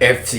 FC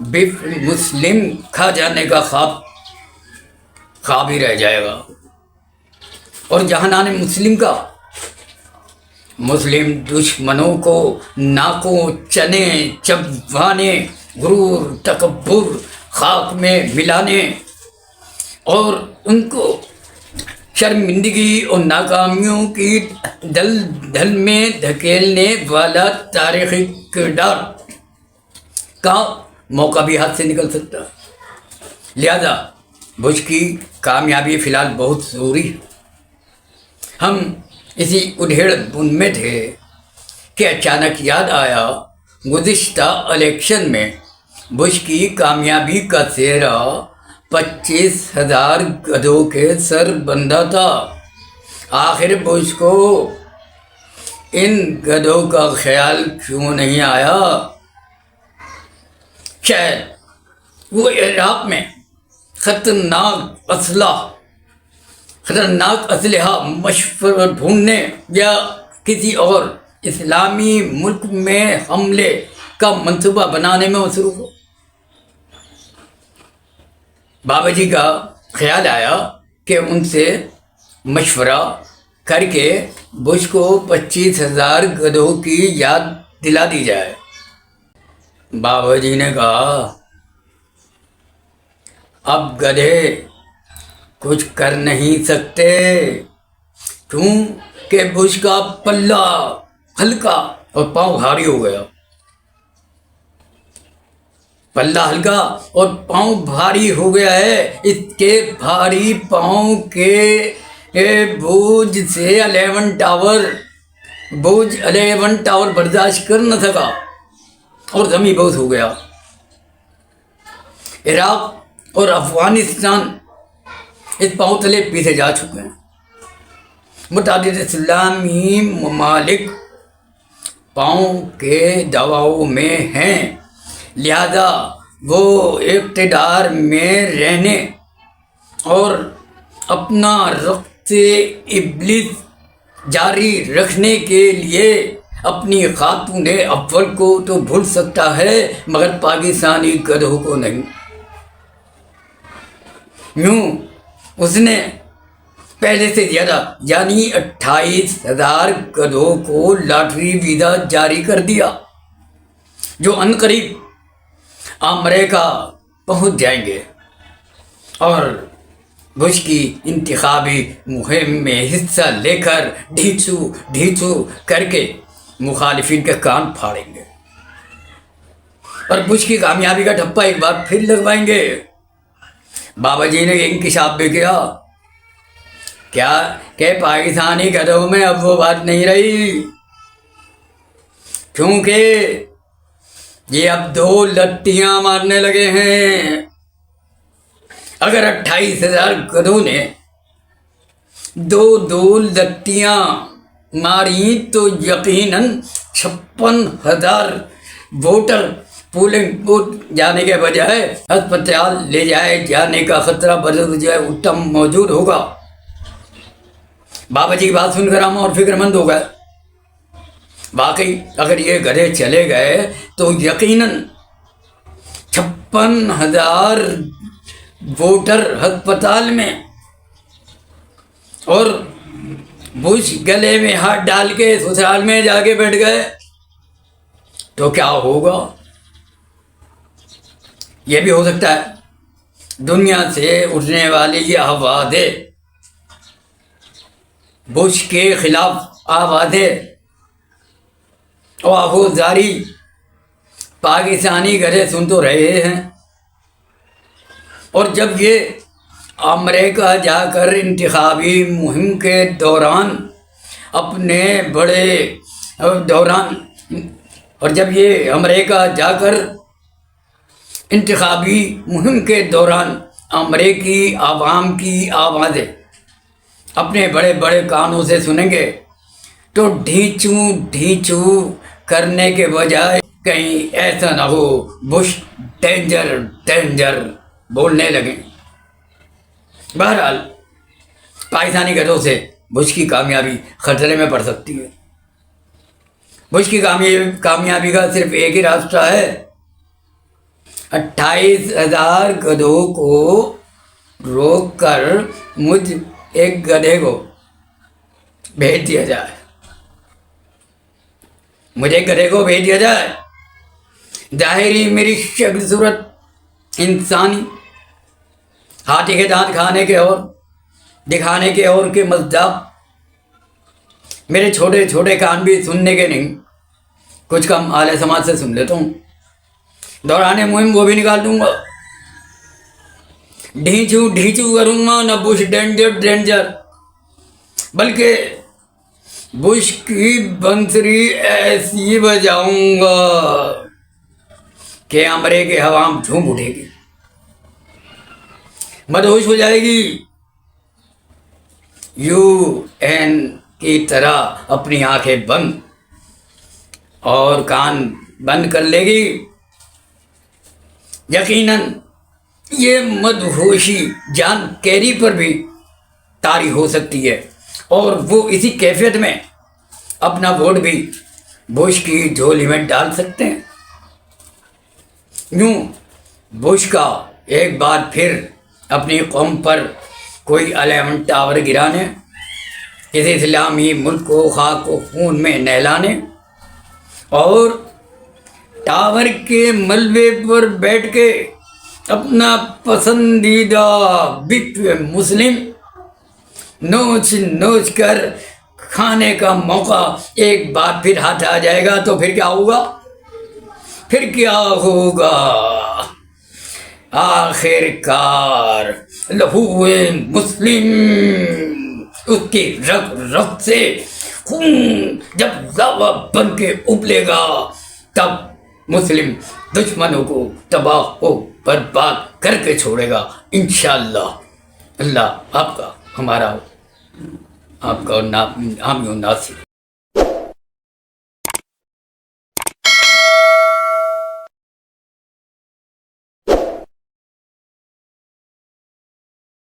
beef مسلم کھا جانے کا خواب ہی رہ جائے گا، اور جہانان مسلم کا مسلم دشمنوں کو ناکوں چنے چبانے، غرور تکبر خاک میں ملانے اور ان کو شرمندگی اور ناکامیوں کی دل میں دھکیلنے والا تاریخی کردار کا موقع بھی ہاتھ سے نکل سکتا ہے۔ لہذا بش کی کامیابی فی الحال بہت ضروری ہے۔ ہم اسی ادھیڑ بن میں تھے کہ اچانک یاد آیا گزشتہ الیکشن میں بش کی کامیابی کا سہرا 25,000 گدھوں کے سر بندھا تھا۔ آخر بش کو ان گدھوں کا خیال کیوں نہیں آیا؟ شاید وہ عراق میں خطرناک اسلحہ مشورہ ڈھونڈنے یا کسی اور اسلامی ملک میں حملے کا منصوبہ بنانے میں مصروف ہو۔ بابا جی کا خیال آیا کہ ان سے مشورہ کر کے بش کو 25,000 گدھوں کی یاد دلا دی جائے۔ بابا جی نے کہا اب گدھے کچھ کر نہیں سکتے، کیوں کہ بش کا پلہ ہلکا اور پاؤں بھاری ہو گیا۔ پلہ ہلکا اور پاؤں بھاری ہو گیا ہے، اس کے بھاری پاؤں کے بوجھ سے 11 ٹاور برداشت کر نہ سکا اور زمین بوس ہو گیا۔ عراق اور افغانستان اس پاؤں تلے پیسے جا چکے ہیں۔ متعدد اسلامی ممالک پاؤں کے دباؤ میں ہیں، لہذا وہ اقتدار میں رہنے اور اپنا رقص ابلیس جاری رکھنے کے لیے اپنی خاتون اول کو تو بھول سکتا ہے مگر پاکستانی گدھوں کو نہیں۔ یوں اس نے پہلے سے زیادہ یعنی 28,000 گدھوں کو لاٹری ویزا جاری کر دیا جو عنقریب امریکہ پہنچ جائیں گے اور بش کی انتخابی مہم میں حصہ لے کر ڈھیچو کر کے مخالفین کے کان پھاڑیں گے اور بش کی کامیابی کا ٹھپا ایک بار پھر لگوائیں گے۔ بابا جی نے انکشاف بھی کیا کہ پاکستانی گدھوں میں اب وہ بات نہیں رہی، کیونکہ یہ اب 2 لتیاں مارنے لگے ہیں۔ اگر 28,000 گدھوں نے 2 لتیاں ماری تو یقیناً 56,000 ووٹر پولنگ بوتھ جانے کے بجائے ہسپتال لے جائے جانے کا خطرہ بجائے اتم موجود ہوگا۔ بابا جی کی بات سن کر ہم اور فکر مند ہو گئے۔ واقعی اگر یہ گدھے چلے گئے تو یقیناً 56,000 ووٹر ہسپتال میں اور بش گلے میں ہاتھ ڈال کے سسرال میں جا کے بیٹھ گئے تو کیا ہوگا؟ یہ بھی ہو سکتا ہے دنیا سے اٹھنے والی یہ آوازیں بش کے خلاف آوازیں آوازاری پاکستانی گدھے سن تو رہے ہیں، اور جب یہ امریکہ جا کر انتخابی مہم کے دوران امریکی عوام کی آوازیں اپنے بڑے بڑے کانوں سے سنیں گے تو ڈھیچو کرنے کے بجائے کہیں ایسا نہ ہو بش ڈینجر بولنے لگیں۔ بہرحال پاکستانی گدھوں سے بش کی کامیابی خطرے میں پڑ سکتی ہے۔ بش کی کامیابی کا صرف ایک ہی راستہ ہے، 28,000 گدھوں کو روک کر مجھ ایک گدھے کو بھیج دیا جائے، مجھے گدھے کو بھیج دیا جائے، ظاہری میری شکل صورت انسانی، ہاتھی کے دانت کھانے کے اور دکھانے کے اور کے مزداق، میرے چھوٹے چھوٹے کان بھی سننے کے نہیں، کچھ کم اعلی سماج سے سن لیتا ہوں، دوران مہم وہ بھی نکال دوں گا، ڈھیچو ڈھیچو کروں گا، نہ بش ڈینجر ڈینجر، بلکہ بش کی بنسری ایسی بجاؤں گا کہ امرے کے ہوام جھوم اٹھے گی، مدہوش ہو جائے گی، UN کی طرح اپنی آنکھیں بند اور کان بند کر لے گی۔ یقیناً یہ مدہوشی جان کیری پر بھی طاری ہو سکتی ہے، اور وہ اسی کیفیت میں اپنا ووٹ بھی بش کی جھولی میں ڈال سکتے ہیں۔ یوں بش کا ایک بار پھر اپنی قوم پر کوئی الیون ٹاور گرانے، کسی اسلامی ملک کو خاک و خون میں نہلانے اور ٹاور کے ملبے پر بیٹھ کے اپنا پسندیدہ بکوے مسلم نوچ نوچ کر کھانے کا موقع ایک بار پھر ہاتھ آ جائے گا تو پھر کیا ہوگا؟ پھر کیا ہوگا؟ آخر کار لہو مسلم، اس کی رگ رگ سے خون جب لاوا بن کے ابلے گا، تب مسلم دشمنوں کو تباہ و برباد کر کے چھوڑے گا انشاءاللہ۔ اللہ آپ کا، ہمارا، آپ کا حامی و ناصر۔